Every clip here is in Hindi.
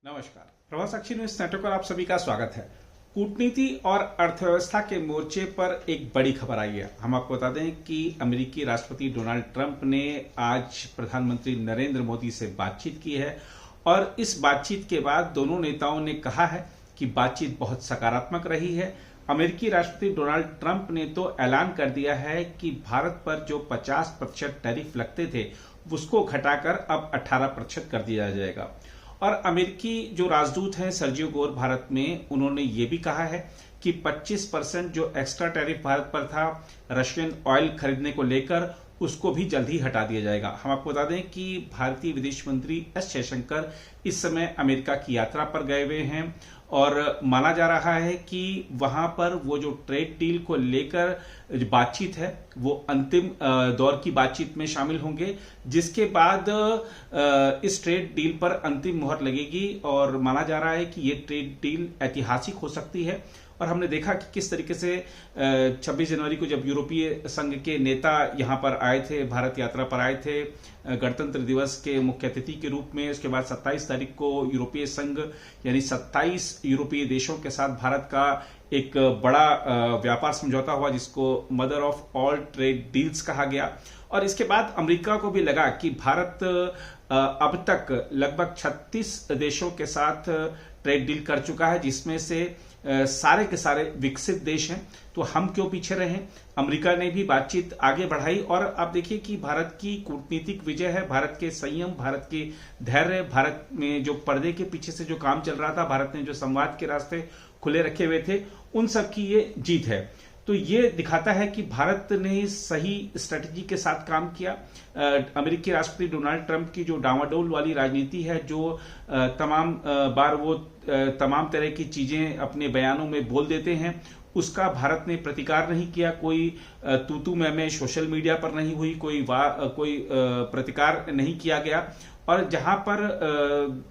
नमस्कार। प्रभा साक्षी न्यूज नेटवर्क पर आप सभी का स्वागत है। कूटनीति और अर्थव्यवस्था के मोर्चे पर एक बड़ी खबर आई है। हम आपको बता दें कि अमेरिकी राष्ट्रपति डोनाल्ड ट्रंप ने आज प्रधानमंत्री नरेंद्र मोदी से बातचीत की है और इस बातचीत के बाद दोनों नेताओं ने कहा है कि बातचीत बहुत सकारात्मक रही है। अमेरिकी राष्ट्रपति डोनाल्ड ट्रंप ने तो ऐलान कर दिया है कि भारत पर जो 50% टैरिफ लगते थे उसको घटाकर अब 18% कर दिया जाएगा। और अमेरिकी जो राजदूत हैं सर्जियो गोर भारत में, उन्होंने ये भी कहा है कि 25% जो एक्स्ट्रा टैरिफ भारत पर था रशियन ऑयल खरीदने को लेकर, उसको भी जल्द ही हटा दिया जाएगा। हम आपको बता दें कि भारतीय विदेश मंत्री एस जयशंकर इस समय अमेरिका की यात्रा पर गए हुए हैं और माना जा रहा है कि वहां पर वो जो ट्रेड डील को लेकर बातचीत है वो अंतिम दौर की बातचीत में शामिल होंगे, जिसके बाद इस ट्रेड डील पर अंतिम मुहर लगेगी और माना जा रहा है कि ये ट्रेड डील ऐतिहासिक हो सकती है। और हमने देखा कि किस तरीके से 26 जनवरी को जब यूरोपीय संघ के नेता यहां पर आए थे, भारत यात्रा पर आए थे गणतंत्र दिवस के मुख्य अतिथि के रूप में, उसके बाद 27 तारीख को यूरोपीय संघ यानी 27 यूरोपीय देशों के साथ भारत का एक बड़ा व्यापार समझौता हुआ जिसको mother of all trade deals कहा गया। और इसके बाद अमेरिका को भी लगा कि भारत अब तक लगभग 36 देशों के साथ ट्रेड डील कर चुका है, जिसमें से सारे के सारे विकसित देश हैं, तो हम क्यों पीछे रहे। अमेरिका ने भी बातचीत आगे बढ़ाई और अब देखिए कि भारत की कूटनीतिक विजय है, भारत के संयम, भारत के धैर्य, भारत में जो पर्दे के पीछे से जो काम चल रहा था, भारत ने जो संवाद के रास्ते खुले रखे हुए थे, उन सब की ये जीत है। तो ये दिखाता है कि भारत ने सही स्ट्रेटजी के साथ काम किया। अमेरिकी राष्ट्रपति डोनाल्ड ट्रंप की जो डावाडोल वाली राजनीति है, जो तमाम बार वो तमाम तरह की चीजें अपने बयानों में बोल देते हैं, उसका भारत ने प्रतिकार नहीं किया। कोई तू मैं सोशल मीडिया पर नहीं हुई, कोई प्रतिकार नहीं किया गया। और जहां पर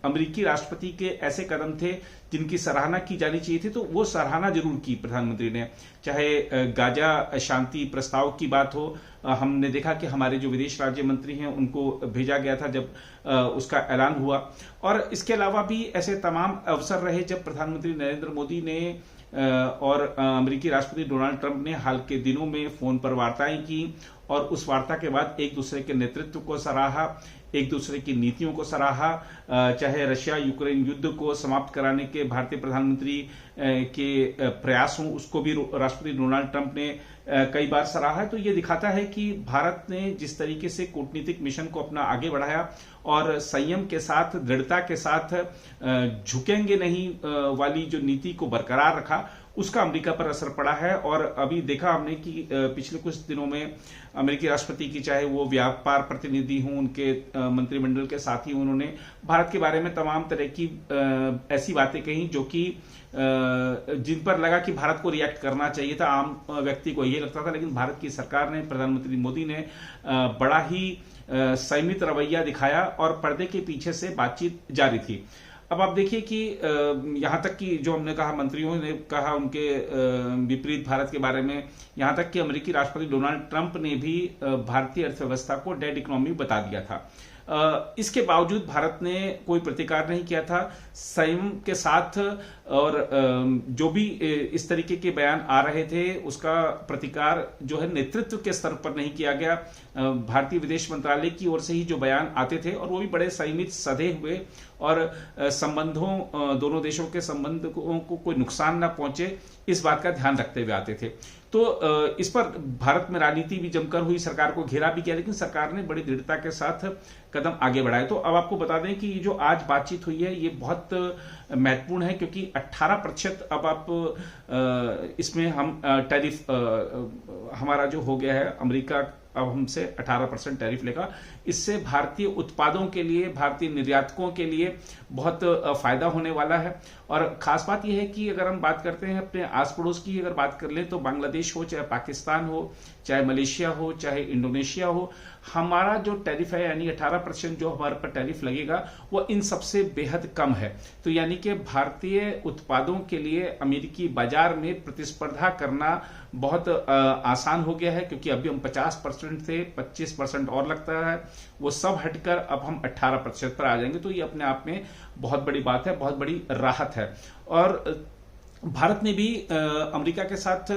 अमेरिकी राष्ट्रपति के ऐसे कदम थे जिनकी सराहना की जानी चाहिए थी, तो वो सराहना जरूर की प्रधानमंत्री ने। चाहे गाजा शांति प्रस्ताव की बात हो, हमने देखा कि हमारे जो विदेश राज्य मंत्री हैं उनको भेजा गया था जब उसका ऐलान हुआ। और इसके अलावा भी ऐसे तमाम अवसर रहे जब प्रधानमंत्री नरेंद्र मोदी ने और अमेरिकी राष्ट्रपति डोनाल्ड ट्रंप ने हाल के दिनों में फोन पर वार्ताएं की और उस वार्ता के बाद एक दूसरे के नेतृत्व को सराहा, एक दूसरे की नीतियों को सराहा। चाहे रशिया यूक्रेन युद्ध को समाप्त कराने के भारतीय प्रधानमंत्री के प्रयास हों, उसको भी राष्ट्रपति डोनाल्ड ट्रंप ने कई बार सराहा। तो ये दिखाता है कि भारत ने जिस तरीके से कूटनीतिक मिशन को अपना आगे बढ़ाया और संयम के साथ, दृढ़ता के साथ, झुकेंगे नहीं वाली जो नीति को बरकरार रखा, उसका अमेरिका पर असर पड़ा है। और अभी देखा हमने कि पिछले कुछ दिनों में अमेरिकी राष्ट्रपति की, चाहे वो व्यापार प्रतिनिधि हों, उनके मंत्रिमंडल के साथी, उन्होंने भारत के बारे में तमाम तरह की ऐसी बातें कही जो कि जिन पर लगा कि भारत को रिएक्ट करना चाहिए था, आम व्यक्ति को ये लगता था। लेकिन भारत की सरकार ने, प्रधानमंत्री मोदी ने बड़ा ही संयमित रवैया दिखाया और पर्दे के पीछे से बातचीत जारी थी। अब आप देखिए कि यहां तक कि जो हमने कहा, मंत्रियों ने कहा उनके विपरीत भारत के बारे में, यहां तक कि अमेरिकी राष्ट्रपति डोनाल्ड ट्रंप ने भी भारतीय अर्थव्यवस्था को डेड इकोनॉमी बता दिया था। इसके बावजूद भारत ने कोई प्रतिकार नहीं किया था, संयम के साथ। और जो भी इस तरीके के बयान आ रहे थे उसका प्रतिकार जो है नेतृत्व के स्तर पर नहीं किया गया। भारतीय विदेश मंत्रालय की ओर से ही जो बयान आते थे और वो भी बड़े संयमित, सधे हुए और संबंधों, दोनों देशों के संबंध को कोई नुकसान ना पहुंचे, इस बात का ध्यान रखते हुए आते थे। तो इस पर भारत में राजनीति भी जमकर हुई, सरकार को घेरा भी किया, लेकिन सरकार ने बड़ी दृढ़ता के साथ कदम आगे बढ़ाए। तो अब आपको बता दें कि जो आज बातचीत हुई है ये बहुत महत्वपूर्ण है, क्योंकि 18% अब आप इसमें हम टैरिफ हमारा जो हो गया है, अमेरिका अब हमसे 18% टैरिफ लेगा। इससे भारतीय उत्पादों के लिए, भारतीय निर्यातकों के लिए बहुत फायदा होने वाला है। और खास बात यह है कि अगर हम बात करते हैं अपने आस पड़ोस की, अगर बात कर लें तो बांग्लादेश हो, चाहे पाकिस्तान हो, चाहे मलेशिया हो, चाहे इंडोनेशिया हो, हमारा जो टैरिफ है यानी 18% जो हमारे पर टैरिफ लगेगा वो इन सबसे बेहद कम है। तो यानी कि भारतीय उत्पादों के लिए अमेरिकी बाजार में प्रतिस्पर्धा करना बहुत आसान हो गया है, क्योंकि अभी हम 50% थे, 25% और लगता है, वो सब हटकर अब हम 18% पर आ जाएंगे। तो ये अपने आप में बहुत बड़ी बात है, बहुत बड़ी राहत है। और भारत ने भी अमेरिका के साथ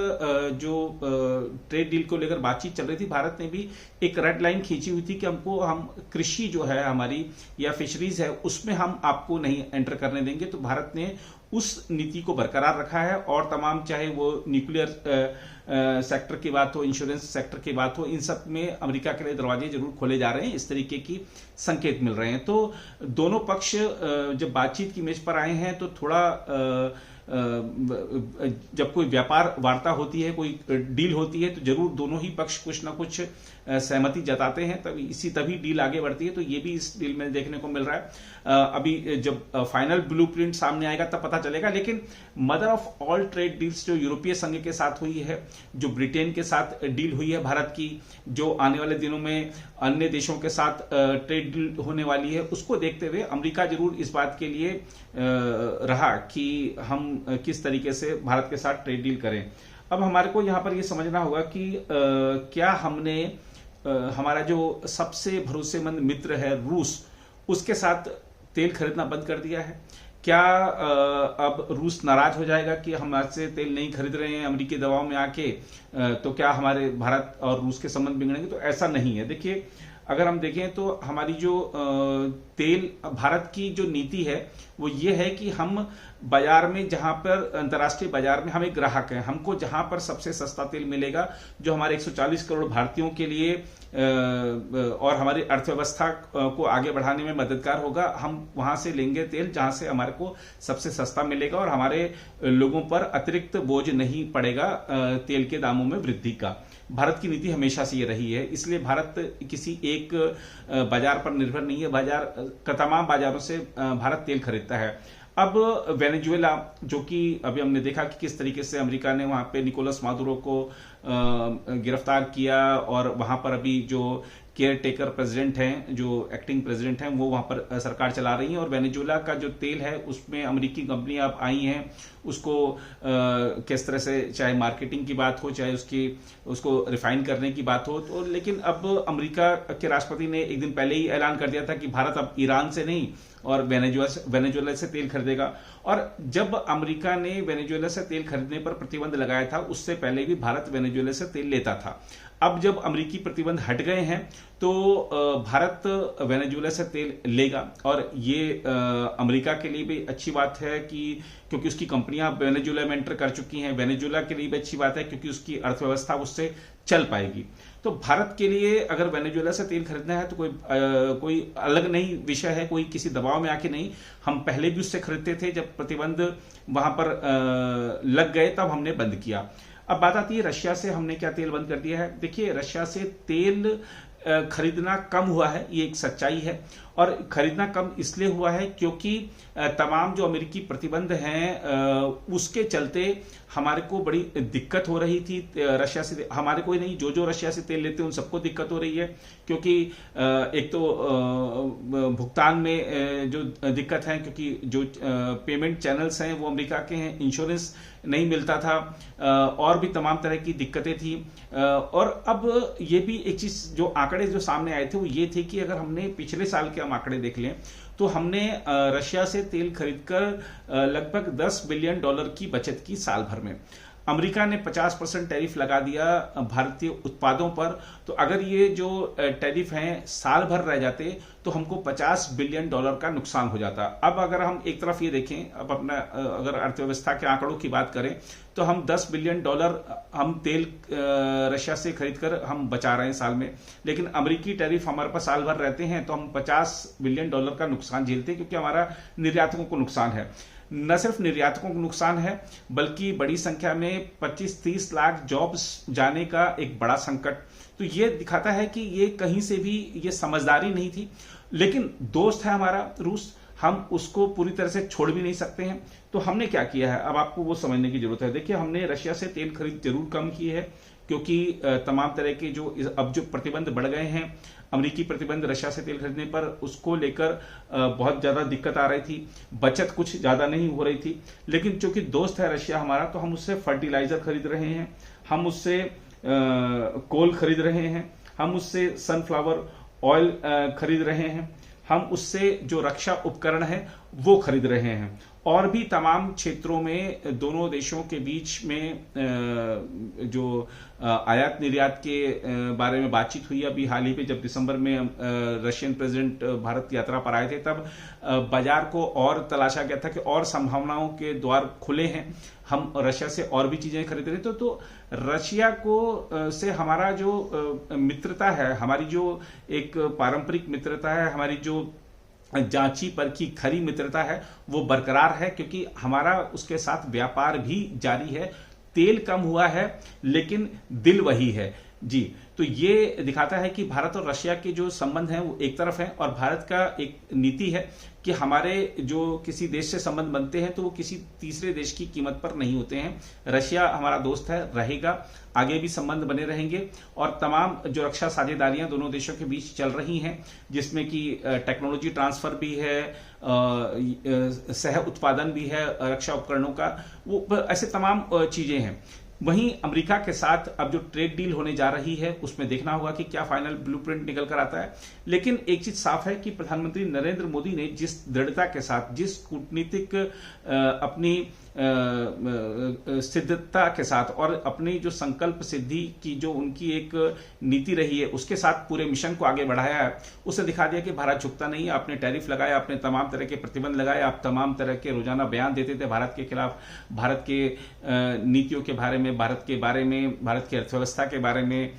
जो ट्रेड डील को लेकर बातचीत चल रही थी, भारत ने भी एक रेड लाइन खींची हुई थी कि हम कृषि जो है हमारी या फिशरीज है उसमें हम आपको नहीं एंटर करने देंगे। तो भारत ने उस नीति को बरकरार रखा है और तमाम, चाहे वो न्यूक्लियर सेक्टर की बात हो, इंश्योरेंस सेक्टर की बात हो, इन सब में अमेरिका के लिए दरवाजे जरूर खोले जा रहे हैं, इस तरीके की संकेत मिल रहे हैं। तो दोनों पक्ष जब बातचीत की मेज पर आए हैं तो थोड़ा जब कोई व्यापार वार्ता होती है, कोई डील होती है, तो जरूर दोनों ही पक्ष कुछ ना कुछ सहमति जताते हैं, तभी डील आगे बढ़ती है। तो ये भी इस डील में देखने को मिल रहा है। अभी जब फाइनल ब्लूप्रिंट सामने आएगा तब पता चलेगा। लेकिन mother of all trade deals जो यूरोपीय संघ के साथ हुई है, जो ब्रिटेन के साथ डील हुई है भारत की, जो आने वाले दिनों में अन्य देशों के साथ ट्रेड डील होने वाली है, उसको देखते हुए अमेरिका जरूर इस बात के लिए रहा कि हम किस तरीके से भारत के साथ ट्रेड डील करें। अब हमारे को यहां पर यह समझना होगा कि क्या हमने हमारा जो सबसे भरोसेमंद मित्र है रूस, उसके साथ तेल खरीदना बंद कर दिया है। क्या अब रूस नाराज हो जाएगा कि हम आज से तेल नहीं खरीद रहे हैं अमेरिकी दबाव में आके, तो क्या हमारे भारत और रूस के संबंध बिगड़ेंगे? तो ऐसा नहीं है। देखिए, अगर हम देखें तो हमारी जो तेल भारत की जो नीति है वो ये है कि हम बाजार में, जहां पर अंतर्राष्ट्रीय बाजार में हम एक ग्राहक हैं, हमको जहां पर सबसे सस्ता तेल मिलेगा, जो हमारे 140 करोड़ भारतीयों के लिए और हमारी अर्थव्यवस्था को आगे बढ़ाने में मददगार होगा, हम वहां से लेंगे तेल जहां से हमारे को सबसे सस्ता मिलेगा और हमारे लोगों पर अतिरिक्त बोझ नहीं पड़ेगा तेल के दामों में वृद्धि का। भारत की नीति हमेशा से ये रही है, इसलिए भारत किसी एक बाजार पर निर्भर नहीं है, बाजार का तमाम बाजारों से भारत तेल खरीदता है। अब वेनेजुएला, जो कि अभी हमने देखा कि किस तरीके से अमेरिका ने वहां पे निकोलस मादुरो को गिरफ्तार किया और वहां पर अभी जो केयर टेकर प्रेसिडेंट हैं, जो एक्टिंग प्रेसिडेंट हैं, वो वहां पर सरकार चला रही हैं। और वेनेजुएला का जो तेल है उसमें अमेरिकी कंपनियां अब आई हैं, उसको किस तरह से, चाहे मार्केटिंग की बात हो, चाहे उसको रिफाइन करने की बात हो, तो लेकिन अब अमेरिका के राष्ट्रपति ने एक दिन पहले ही ऐलान कर दिया था कि भारत अब ईरान से नहीं और वेनेजुएला से तेल खरीदेगा। और जब अमेरिका ने वेनेजुएला से तेल खरीदने पर प्रतिबंध लगाया था, उससे पहले भी भारत वेनेजुएला से तेल लेता था। अब जब अमेरिकी प्रतिबंध हट गए हैं तो भारत वेनेजुएला से तेल लेगा और ये अमेरिका के लिए भी अच्छी बात है कि क्योंकि उसकी कंपनियां वेनेजुएला में एंटर कर चुकी हैं। वेनेजुएला के लिए भी अच्छी बात है क्योंकि उसकी अर्थव्यवस्था उससे चल पाएगी। तो भारत के लिए अगर वेनेजुएला से तेल खरीदना है तो कोई अलग नहीं विषय है, कोई किसी दबाव में आके नहीं। हम पहले भी उससे खरीदते थे, जब प्रतिबंध वहां पर लग गए तब हमने बंद किया। अब बात आती है रशिया से हमने क्या तेल बंद कर दिया है। देखिए, रशिया से तेल खरीदना कम हुआ है, ये एक सच्चाई है। और खरीदना कम इसलिए हुआ है क्योंकि तमाम जो अमेरिकी प्रतिबंध हैं उसके चलते हमारे को बड़ी दिक्कत हो रही थी रशिया से। हमारे को ही नहीं, जो रशिया से तेल लेते हैं उन सबको दिक्कत हो रही है, क्योंकि एक तो भुगतान में जो दिक्कत है, क्योंकि जो पेमेंट चैनल्स हैं वो अमेरिका के हैं, इंश्योरेंस नहीं मिलता था और भी तमाम तरह की दिक्कतें थी। और अब ये भी एक चीज, जो आंकड़े जो सामने आए थे वो ये थे कि अगर हमने पिछले साल के हम आंकड़े देख लें तो हमने रशिया से तेल खरीदकर लगभग $10 बिलियन की बचत की साल भर में। अमेरिका ने 50% टैरिफ लगा दिया भारतीय उत्पादों पर, तो अगर ये जो टैरिफ हैं साल भर रह जाते तो हमको $50 बिलियन का नुकसान हो जाता। अब अगर हम एक तरफ ये देखें, अब अपना अगर अर्थव्यवस्था के आंकड़ों की बात करें तो हम $10 बिलियन हम तेल रशिया से खरीदकर हम बचा रहे हैं साल में, लेकिन अमेरिकी टैरिफ हमारे पास साल भर रहते हैं तो हम $50 बिलियन का नुकसान झेलते हैं, क्योंकि हमारा निर्यातकों को नुकसान है। न सिर्फ निर्यातकों को नुकसान है बल्कि बड़ी संख्या में 25-30 लाख जॉब्स जाने का एक बड़ा संकट। तो ये दिखाता है कि ये कहीं से भी ये समझदारी नहीं थी। लेकिन दोस्त है हमारा रूस, हम उसको पूरी तरह से छोड़ भी नहीं सकते हैं। तो हमने क्या किया है, अब आपको वो समझने की जरूरत है। देखिए, हमने रशिया से तेल खरीद जरूर कम की है, क्योंकि तमाम तरह के जो अब जो प्रतिबंध बढ़ गए हैं, अमेरिकी प्रतिबंध रशिया से तेल खरीदने पर, उसको लेकर बहुत ज्यादा दिक्कत आ रही थी, बचत कुछ ज्यादा नहीं हो रही थी। लेकिन चूंकि दोस्त है रशिया हमारा, तो हम उससे फर्टिलाइजर खरीद रहे हैं, हम उससे कोल खरीद रहे हैं, हम उससे सनफ्लावर ऑयल खरीद रहे हैं, हम उससे जो रक्षा उपकरण है वो खरीद रहे हैं। और भी तमाम क्षेत्रों में दोनों देशों के बीच में जो आयात निर्यात के बारे में बातचीत हुई अभी हाल ही में, जब दिसंबर में रशियन प्रेसिडेंट भारत की यात्रा पर आए थे, तब बाजार को और तलाशा गया था कि और संभावनाओं के द्वार खुले हैं, हम रशिया से और भी चीजें खरीद रहे थे। तो रशिया को से हमारा जो मित्रता है, हमारी जो एक पारंपरिक मित्रता है, हमारी जो जांची परखी खरी मित्रता है, वो बरकरार है, क्योंकि हमारा उसके साथ व्यापार भी जारी है। तेल कम हुआ है लेकिन दिल वही है जी। तो ये दिखाता है कि भारत और रशिया के जो संबंध हैं वो एक तरफ हैं, और भारत का एक नीति है कि हमारे जो किसी देश से संबंध बनते हैं तो वो किसी तीसरे देश की कीमत पर नहीं होते हैं। रशिया हमारा दोस्त है, रहेगा, आगे भी संबंध बने रहेंगे। और तमाम जो रक्षा साझेदारियां दोनों देशों के बीच चल रही हैं, जिसमें कि टेक्नोलॉजी ट्रांसफर भी है, सह उत्पादन भी है रक्षा उपकरणों का, वो ऐसे तमाम चीजें हैं। वहीं अमेरिका के साथ अब जो ट्रेड डील होने जा रही है, उसमें देखना होगा कि क्या फाइनल ब्लूप्रिंट निकल कर आता है। लेकिन एक चीज साफ है कि प्रधानमंत्री नरेंद्र मोदी ने जिस दृढ़ता के साथ, जिस कूटनीतिक अपनी सिद्धता के साथ और अपनी जो संकल्प सिद्धि की जो उनकी एक नीति रही है, उसके साथ पूरे मिशन को आगे बढ़ाया है, उसे दिखा दिया कि भारत झुकता नहीं है। आपने टैरिफ लगाए, आपने तमाम तरह के प्रतिबंध लगाए, आप तमाम तरह के रोजाना बयान देते थे भारत के खिलाफ, भारत के नीतियों के बारे में, भारत के बारे में, भारत की अर्थव्यवस्था के बारे में।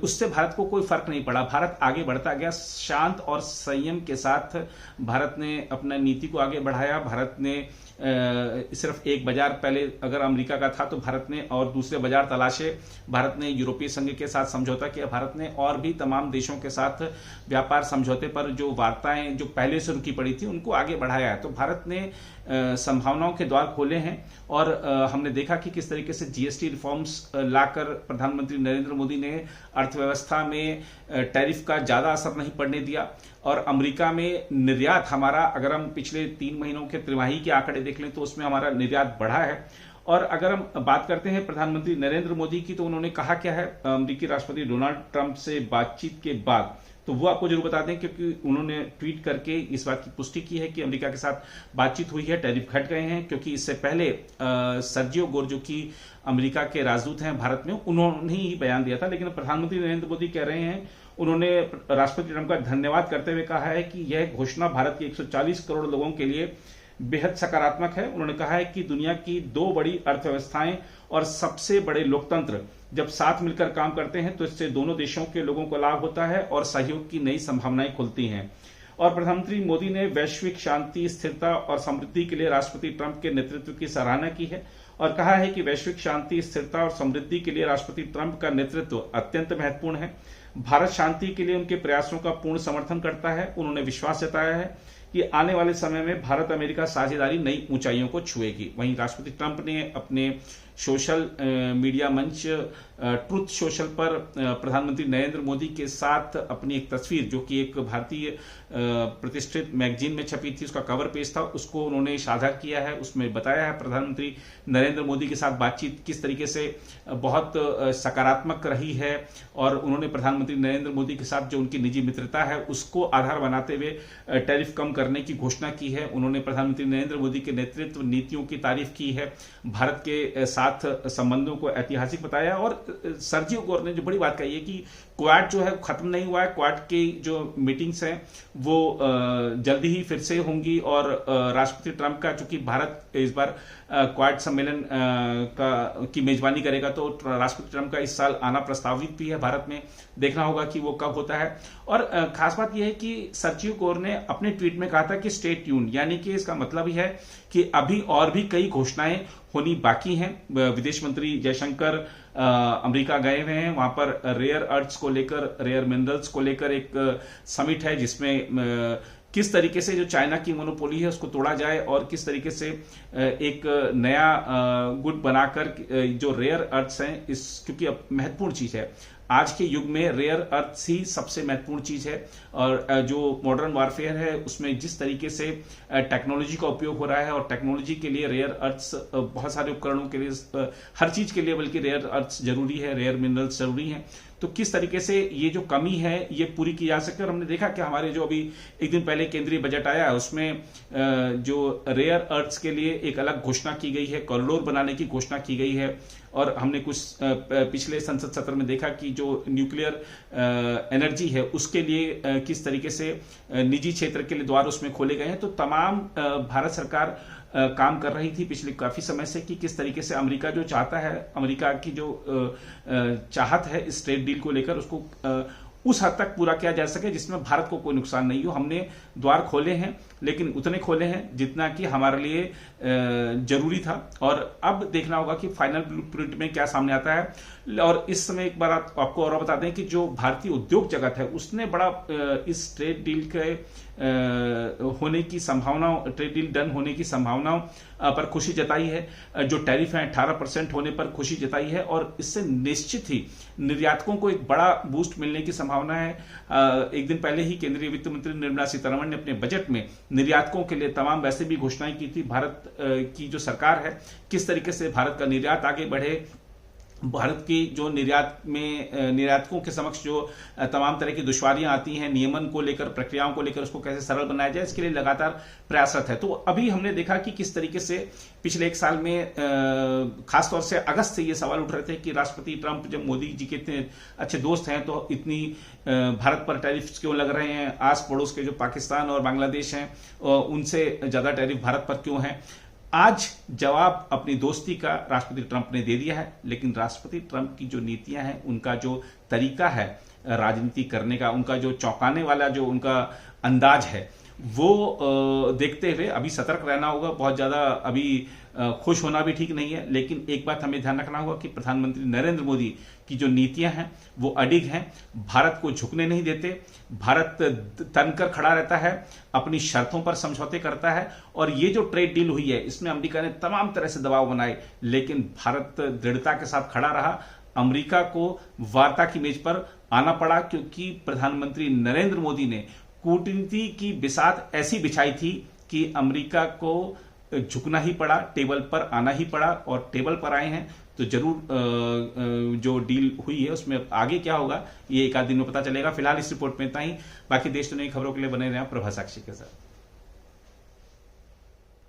उससे भारत को कोई फर्क नहीं पड़ा, भारत आगे बढ़ता गया। शांत और संयम के साथ भारत ने अपना नीति को आगे बढ़ाया। भारत ने सिर्फ एक बाजार पहले अगर अमेरिका का था तो भारत ने और दूसरे बाजार तलाशे, भारत ने यूरोपीय संघ के साथ समझौता किया, भारत ने और भी तमाम देशों के साथ व्यापार समझौते पर जो वार्ताएं जो पहले से रुकी पड़ी थी उनको आगे बढ़ाया है। तो भारत ने संभावनाओं के द्वार खोले हैं, और हमने देखा कि किस तरीके से जीएसटी रिफॉर्म्स लाकर प्रधानमंत्री नरेंद्र मोदी ने अर्थव्यवस्था में टैरिफ का ज्यादा असर नहीं पड़ने दिया। और अमेरिका में निर्यात हमारा, अगर हम पिछले 3 महीनों के तिमाही के आंकड़े देख लें तो उसमें हमारा निर्यात बढ़ा है। और अगर हम बात करते हैं प्रधानमंत्री नरेंद्र मोदी की, तो उन्होंने कहा क्या है अमेरिकी राष्ट्रपति डोनाल्ड ट्रंप से बातचीत के बाद, तो वो आपको जरूर बता दें, क्योंकि उन्होंने ट्वीट करके इस बात की पुष्टि की है कि अमेरिका के साथ बातचीत हुई है, टैरिफ घट गए हैं। क्योंकि इससे पहले सर्जियो गोर, जो कि अमेरिका के राजदूत हैं भारत में, उन्होंने ही बयान दिया था। लेकिन प्रधानमंत्री नरेंद्र मोदी कह रहे हैं, उन्होंने राष्ट्रपति ट्रंप का धन्यवाद करते हुए कहा है कि यह घोषणा भारत के 140 करोड़ लोगों के लिए बेहद सकारात्मक है। उन्होंने कहा है कि दुनिया की 2 बड़ी अर्थव्यवस्थाएं और सबसे बड़े लोकतंत्र जब साथ मिलकर काम करते हैं तो इससे दोनों देशों के लोगों को लाभ होता है और सहयोग की नई संभावनाएं खुलती हैं। और प्रधानमंत्री मोदी ने वैश्विक शांति, स्थिरता और समृद्धि के लिए राष्ट्रपति ट्रंप के नेतृत्व की सराहना की है और कहा है कि वैश्विक शांति, स्थिरता और समृद्धि के लिए राष्ट्रपति ट्रंप का नेतृत्व अत्यंत महत्वपूर्ण है। भारत शांति के लिए उनके प्रयासों का पूर्ण समर्थन करता है। उन्होंने विश्वास जताया है कि आने वाले समय में भारत अमेरिका साझेदारी नई ऊंचाइयों को छुएगी। वहीं राष्ट्रपति ट्रंप ने अपने सोशल मीडिया मंच ट्रुथ सोशल पर प्रधानमंत्री नरेंद्र मोदी के साथ अपनी एक तस्वीर, जो कि एक भारतीय प्रतिष्ठित मैगजीन में छपी थी, उसका कवर पेज था, उसको उन्होंने साझा किया है। उसमें बताया है प्रधानमंत्री नरेंद्र मोदी के साथ बातचीत किस तरीके से बहुत सकारात्मक रही है, और उन्होंने प्रधानमंत्री नरेंद्र मोदी के साथ जो उनकी निजी मित्रता है उसको आधार बनाते हुए टैरिफ कम करने की घोषणा की है। उन्होंने प्रधानमंत्री नरेंद्र मोदी के नेतृत्व, नीतियों की तारीफ की है, भारत के साथ संबंधों को ऐतिहासिक बताया। और सर्जियो गोर ने जो बड़ी बात कही है कि क्वाड जो है खत्म नहीं हुआ है, क्वाड की जो मीटिंग्स हैं वो जल्दी ही फिर से होंगी। और राष्ट्रपति ट्रंप का, चूंकि भारत इस बार क्वाड सम्मेलन की मेजबानी करेगा, तो राष्ट्रपति ट्रंप का इस साल आना प्रस्तावित भी है भारत में। देखना होगा कि वो कब होता है। और खास बात यह है कि सर्जियो गोर ने अपने ट्वीट में कहा था कि स्टे ट्यून्ड, यानी कि इसका मतलब ही है कि अभी और भी कई घोषणाएं होनी बाकी हैं। विदेश मंत्री जयशंकर अमेरिका गए हुए हैं, वहां पर रेयर अर्थ्स को लेकर, रेयर मिनरल्स को लेकर एक समिट है जिसमें किस तरीके से जो चाइना की मोनोपोली है उसको तोड़ा जाए और किस तरीके से एक नया गुड बनाकर जो रेयर अर्थ्स हैं, इस क्योंकि अब महत्वपूर्ण चीज है आज के युग में, रेयर अर्थ ही सबसे महत्वपूर्ण चीज है। और जो मॉडर्न वारफेयर है उसमें जिस तरीके से टेक्नोलॉजी का उपयोग हो रहा है, और टेक्नोलॉजी के लिए रेयर अर्थ्स, बहुत सारे उपकरणों के लिए, हर चीज के लिए बल्कि रेयर अर्थ्स जरूरी है, रेयर मिनरल्स जरूरी हैं। तो किस तरीके से ये जो कमी है ये पूरी की जा सकती है। और हमने देखा कि हमारे जो अभी एक दिन पहले केंद्रीय बजट आया है उसमें जो रेयर अर्थ्स के लिए एक अलग घोषणा की गई है, कॉरिडोर बनाने की घोषणा की गई है। और हमने कुछ पिछले संसद सत्र में देखा कि जो न्यूक्लियर एनर्जी है उसके लिए किस तरीके से निजी क्षेत्र के लिए द्वार उसमें खोले गए हैं। तो तमाम भारत सरकार काम कर रही थी पिछले काफी समय से कि किस तरीके से अमेरिका जो चाहता है, अमेरिका की जो चाहत है इस ट्रेड डील को लेकर, उसको उस हद तक पूरा किया जा सके जिसमें भारत को कोई नुकसान नहीं हो। हमने द्वार खोले हैं, लेकिन उतने खोले हैं जितना कि हमारे लिए जरूरी था। और अब देखना होगा कि फाइनल ब्लूप्रिंट में क्या सामने आता है। और इस समय एक बार आपको और बता दें कि जो भारतीय उद्योग जगत है उसने बड़ा इस ट्रेड डील के होने की संभावनाओं, ट्रेड डील डन होने की संभावनाओं पर खुशी जताई है। जो टैरिफ है 18% होने पर खुशी जताई है, और इससे निश्चित ही निर्यातकों को एक बड़ा बूस्ट मिलने की संभावना है। एक दिन पहले ही केंद्रीय वित्त मंत्री निर्मला सीतारमण ने अपने बजट में निर्यातकों के लिए तमाम वैसे भी घोषणाएं की थी। भारत की जो सरकार है किस तरीके से भारत का निर्यात आगे बढ़े, भारत की जो निर्यात में निर्यातकों के समक्ष जो तमाम तरह की दुश्वारियां आती हैं नियमन को लेकर, प्रक्रियाओं को लेकर, उसको कैसे सरल बनाया जाए, इसके लिए लगातार प्रयासरत है। तो अभी हमने देखा कि किस तरीके से पिछले एक साल में खासतौर से अगस्त से ये सवाल उठ रहे थे कि राष्ट्रपति ट्रंप जब मोदी जी के इतने अच्छे दोस्त हैं तो इतनी भारत पर टैरिफ क्यों लग रहे हैं, आस पड़ोस के जो पाकिस्तान और बांग्लादेश हैं उनसे ज्यादा टैरिफ भारत पर क्यों है। आज जवाब अपनी दोस्ती का राष्ट्रपति ट्रंप ने दे दिया है, लेकिन राष्ट्रपति ट्रंप की जो नीतियां हैं, उनका जो तरीका है राजनीति करने का, उनका जो चौंकाने वाला जो उनका अंदाज है, वो देखते हुए अभी सतर्क रहना होगा। बहुत ज्यादा अभी खुश होना भी ठीक नहीं है। लेकिन एक बात हमें ध्यान रखना होगा कि प्रधानमंत्री नरेंद्र मोदी की जो नीतियां हैं वो अडिग हैं, भारत को झुकने नहीं देते। भारत तनकर खड़ा रहता है, अपनी शर्तों पर समझौते करता है। और ये जो ट्रेड डील हुई है इसमें अमेरिका ने तमाम तरह से दबाव बनाए, लेकिन भारत दृढ़ता के साथ खड़ा रहा। अमेरिका को वार्ता की मेज पर आना पड़ा क्योंकि प्रधानमंत्री नरेंद्र मोदी ने कूटनीति की बिसात ऐसी बिछाई थी कि अमेरिका को झुकना ही पड़ा, टेबल पर आना ही पड़ा, और टेबल पर आए हैं। तो जरूर जो डील हुई है उसमें आगे क्या होगा ये एक आध दिन में पता चलेगा। फिलहाल इस रिपोर्ट में इतना ही। बाकी देश दुनिया की खबरों के लिए बने रहें प्रभा साक्षी के साथ।